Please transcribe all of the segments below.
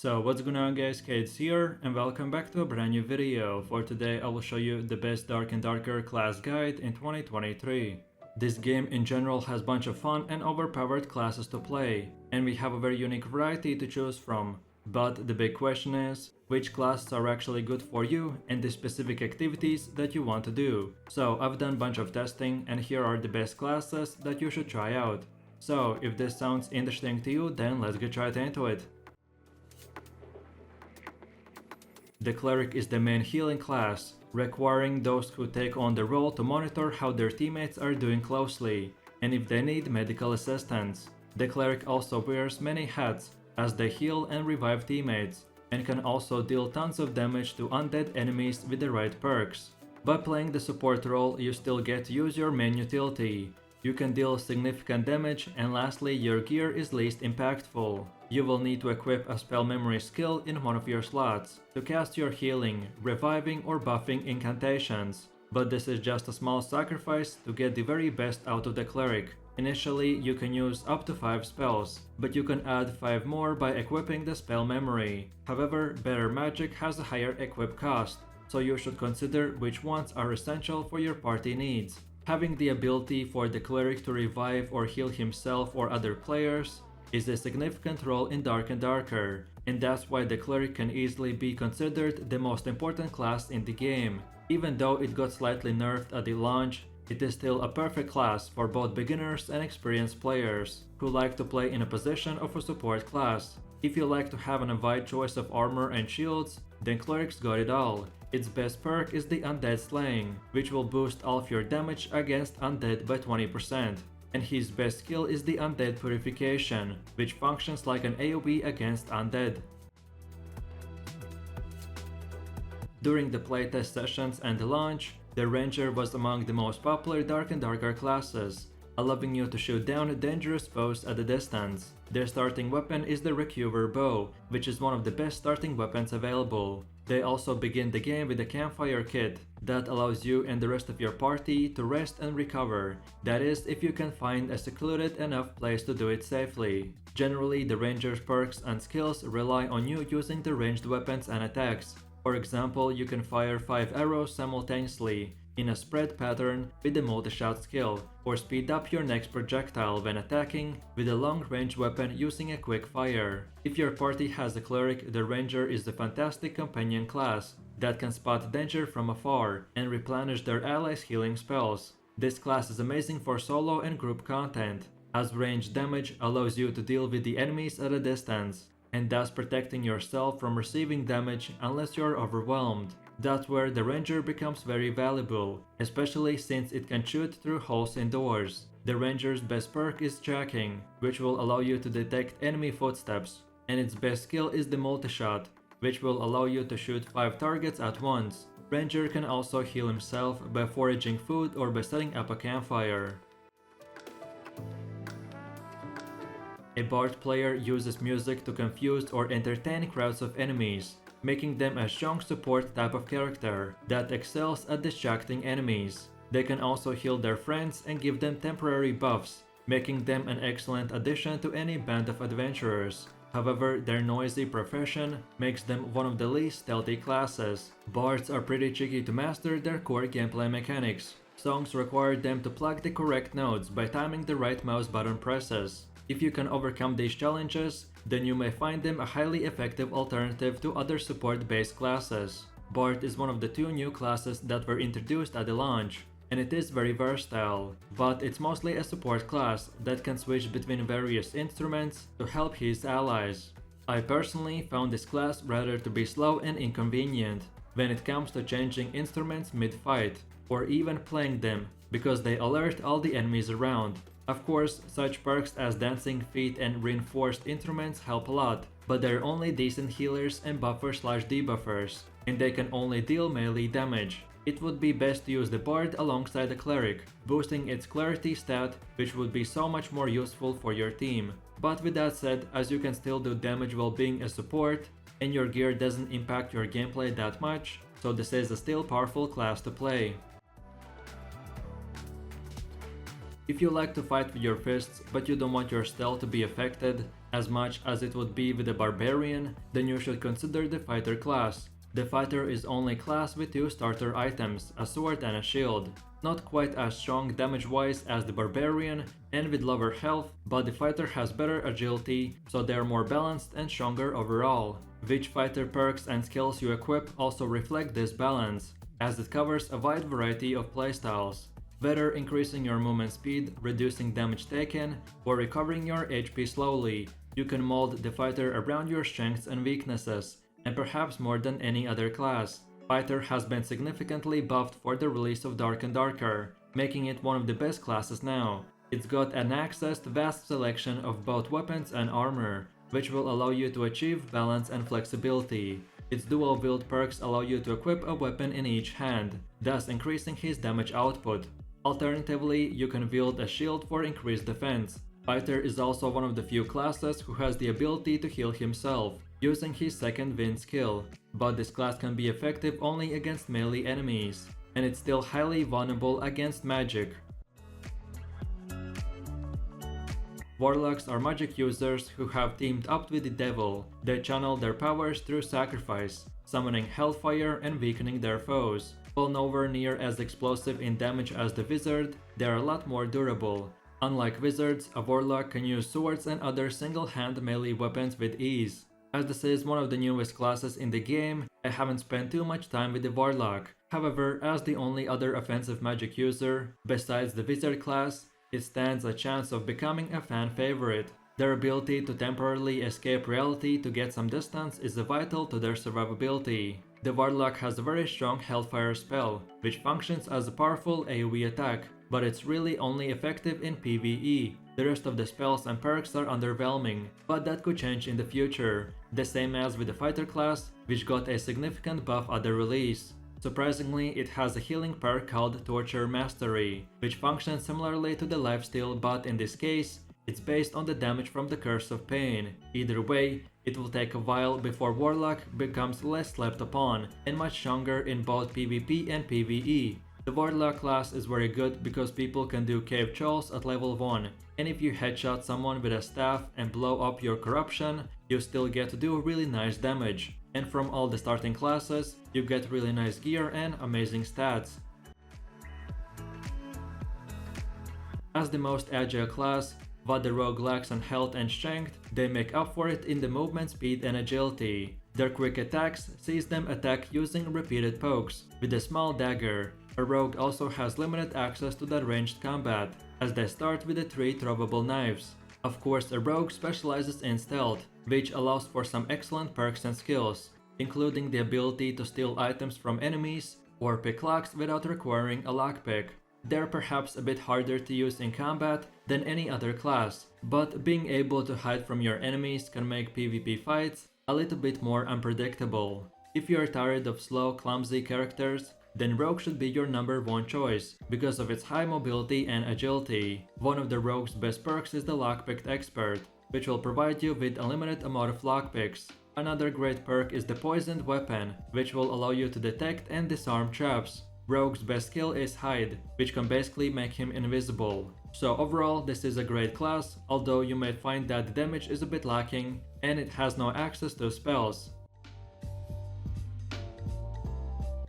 So what's going on guys, Kate's here and welcome back to a brand new video. For today I will show you the best Dark and Darker class guide in 2023. This game in general has bunch of fun and overpowered classes to play, and we have a very unique variety to choose from. But the big question is, which classes are actually good for you and the specific activities that you want to do. So I've done a bunch of testing and here are the best classes that you should try out. So if this sounds interesting to you, then let's get right into it. The cleric is the main healing class, requiring those who take on the role to monitor how their teammates are doing closely, and if they need medical assistance. The cleric also wears many hats, as they heal and revive teammates, and can also deal tons of damage to undead enemies with the right perks. By playing the support role, you still get to use your main utility. You can deal significant damage, and lastly, your gear is least impactful. You will need to equip a spell memory skill in one of your slots to cast your healing, reviving or buffing incantations. But this is just a small sacrifice to get the very best out of the cleric. Initially, you can use up to 5 spells, but you can add 5 more by equipping the spell memory. However, better magic has a higher equip cost, so you should consider which ones are essential for your party needs. Having the ability for the cleric to revive or heal himself or other players is a significant role in Dark and Darker, and that's why the cleric can easily be considered the most important class in the game. Even though it got slightly nerfed at the launch, it is still a perfect class for both beginners and experienced players who like to play in a position of a support class. If you like to have an wide choice of armor and shields, then cleric's got it all. Its best perk is the Undead Slaying, which will boost all of your damage against undead by 20%. And his best skill is the Undead Purification, which functions like an AoE against undead. During the playtest sessions and the launch, the Ranger was among the most popular Dark and Darker classes, allowing you to shoot down dangerous foes at a distance. Their starting weapon is the Recurver Bow, which is one of the best starting weapons available. They also begin the game with a campfire kit that allows you and the rest of your party to rest and recover, that is, if you can find a secluded enough place to do it safely. Generally, the Ranger's perks and skills rely on you using the ranged weapons and attacks. For example, you can fire 5 arrows simultaneously in a spread pattern with the multi-shot skill, or speed up your next projectile when attacking with a long-range weapon using a quick fire. If your party has a cleric, the ranger is a fantastic companion class that can spot danger from afar and replenish their allies' healing spells. This class is amazing for solo and group content, as ranged damage allows you to deal with the enemies at a distance, and thus protecting yourself from receiving damage unless you're overwhelmed. That's where the Ranger becomes very valuable, especially since it can shoot through holes in doors. The Ranger's best perk is tracking, which will allow you to detect enemy footsteps, and its best skill is the multi-shot, which will allow you to shoot 5 targets at once. Ranger can also heal himself by foraging food or by setting up a campfire. A bard player uses music to confuse or entertain crowds of enemies, making them a strong support type of character that excels at distracting enemies. They can also heal their friends and give them temporary buffs, making them an excellent addition to any band of adventurers. However, their noisy profession makes them one of the least stealthy classes. Bards are pretty tricky to master their core gameplay mechanics. Songs require them to plug the correct notes by timing the right mouse button presses. If you can overcome these challenges, then you may find them a highly effective alternative to other support-based classes. Bard is one of the 2 new classes that were introduced at the launch, and it is very versatile, but it's mostly a support class that can switch between various instruments to help his allies. I personally found this class rather to be slow and inconvenient when it comes to changing instruments mid-fight, or even playing them, because they alert all the enemies around. Of course, such perks as dancing feet and reinforced instruments help a lot, but they're only decent healers and buffers/debuffers, and they can only deal melee damage. It would be best to use the bard alongside the cleric, boosting its clarity stat, which would be so much more useful for your team. But with that said, as you can still do damage while being a support, and your gear doesn't impact your gameplay that much, so this is a still powerful class to play. If you like to fight with your fists but you don't want your stealth to be affected, As much as it would be with the barbarian, then you should consider the fighter class. The fighter is only class with 2 starter items, a sword and a shield. Not quite as strong damage-wise as the barbarian and with lower health, but the fighter has better agility, so they are more balanced and stronger overall. Which fighter perks and skills you equip also reflect this balance, as it covers a wide variety of playstyles. Whether increasing your movement speed, reducing damage taken, or recovering your HP slowly, you can mold the fighter around your strengths and weaknesses, and perhaps more than any other class. Fighter has been significantly buffed for the release of Dark and Darker, making it one of the best classes now. It's got an accessed vast selection of both weapons and armor, which will allow you to achieve balance and flexibility. Its dual wield perks allow you to equip a weapon in each hand, thus increasing his damage output. Alternatively, you can wield a shield for increased defense. Fighter is also one of the few classes who has the ability to heal himself, using his second wind skill, but this class can be effective only against melee enemies, and it's still highly vulnerable against magic. Warlocks are magic users who have teamed up with the devil. They channel their powers through sacrifice, summoning hellfire and weakening their foes. While nowhere near as explosive in damage as the wizard, they are a lot more durable. Unlike wizards, a warlock can use swords and other single-hand melee weapons with ease. As this is one of the newest classes in the game, I haven't spent too much time with the warlock. However, as the only other offensive magic user, besides the wizard class, it stands a chance of becoming a fan favorite. Their ability to temporarily escape reality to get some distance is vital to their survivability. The warlock has a very strong hellfire spell, which functions as a powerful AoE attack, but it's really only effective in PvE. The rest of the spells and perks are underwhelming, but that could change in the future. The same as with the fighter class, which got a significant buff at the release. Surprisingly, it has a healing perk called Torture Mastery, which functions similarly to the lifesteal, but in this case, it's based on the damage from the Curse of Pain. Either way, it will take a while before Warlock becomes less slept upon, and much stronger in both PvP and PvE. The Warlock class is very good because people can do cave trolls at level 1, and if you headshot someone with a staff and blow up your corruption, you still get to do really nice damage. And from all the starting classes, you get really nice gear and amazing stats. As the most agile class, what the rogue lacks in health and strength, they make up for it in the movement speed and agility. Their quick attacks sees them attack using repeated pokes with a small dagger. A rogue also has limited access to that ranged combat, as they start with the 3 throwable knives. Of course, a rogue specializes in stealth, which allows for some excellent perks and skills, including the ability to steal items from enemies or pick locks without requiring a lockpick. They're perhaps a bit harder to use in combat than any other class, but being able to hide from your enemies can make PvP fights a little bit more unpredictable. If you're tired of slow, clumsy characters, then Rogue should be your number 1 choice, because of its high mobility and agility. One of the Rogue's best perks is the Lockpicked Expert, which will provide you with a limited amount of lockpicks. Another great perk is the Poisoned Weapon, which will allow you to detect and disarm traps. Rogue's best skill is Hide, which can basically make him invisible. So overall, this is a great class, although you may find that the damage is a bit lacking, and it has no access to spells.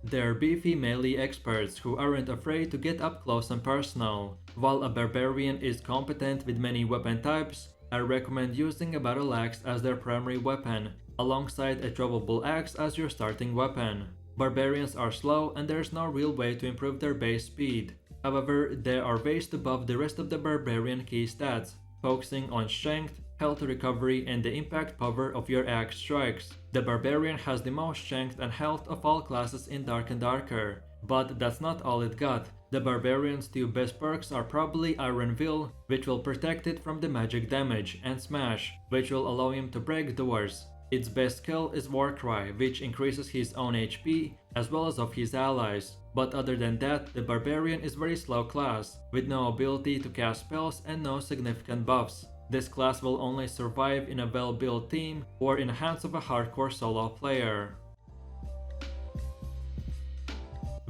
They're beefy melee experts who aren't afraid to get up close and personal. While a barbarian is competent with many weapon types, I recommend using a battle axe as their primary weapon, alongside a throwable axe as your starting weapon. Barbarians are slow and there's no real way to improve their base speed. However, there are ways to buff the rest of the barbarian key stats, focusing on strength, health recovery, and the impact power of your axe strikes. The barbarian has the most strength and health of all classes in Dark and Darker, but that's not all it got. The barbarian's 2 best perks are probably Iron Will, which will protect it from the magic damage, and Smash, which will allow him to break doors. Its best skill is Warcry, which increases his own HP as well as of his allies. But other than that, the barbarian is very slow class, with no ability to cast spells and no significant buffs. This class will only survive in a well-built team or in the hands of a hardcore solo player.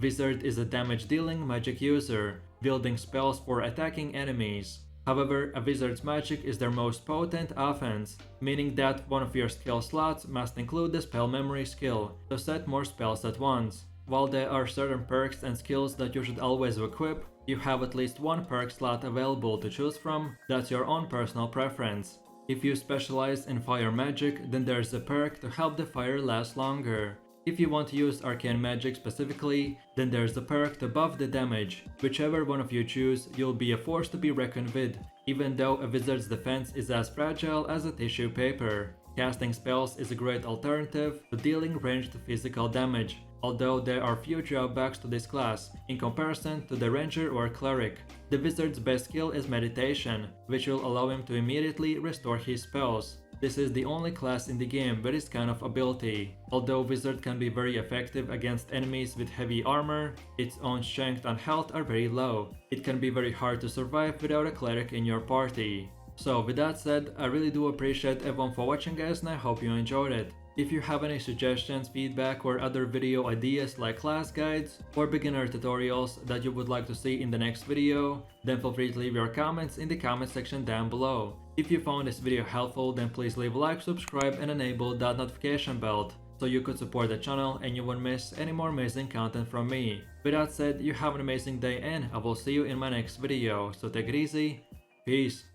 Wizard is a damage-dealing magic user, wielding spells for attacking enemies. However, a wizard's magic is their most potent offense, meaning that one of your skill slots must include the spell memory skill to set more spells at once. While there are certain perks and skills that you should always equip, you have at least one perk slot available to choose from that's your own personal preference. If you specialize in fire magic, then there's a perk to help the fire last longer. If you want to use arcane magic specifically, then there's the perk to buff the damage. Whichever one of you choose, you'll be a force to be reckoned with, even though a wizard's defense is as fragile as a tissue paper. Casting spells is a great alternative to dealing ranged physical damage, although there are few drawbacks to this class in comparison to the ranger or cleric. The wizard's best skill is meditation, which will allow him to immediately restore his spells. This is the only class in the game with this kind of ability. Although Wizard can be very effective against enemies with heavy armor, its own strength and health are very low. It can be very hard to survive without a cleric in your party. So with that said, I really do appreciate everyone for watching guys, and I hope you enjoyed it. If you have any suggestions, feedback or other video ideas like class guides or beginner tutorials that you would like to see in the next video, then feel free to leave your comments in the comment section down below. If you found this video helpful, then please leave a like, subscribe and enable that notification bell so you could support the channel and you won't miss any more amazing content from me. With that said, you have an amazing day and I will see you in my next video, so take it easy, peace.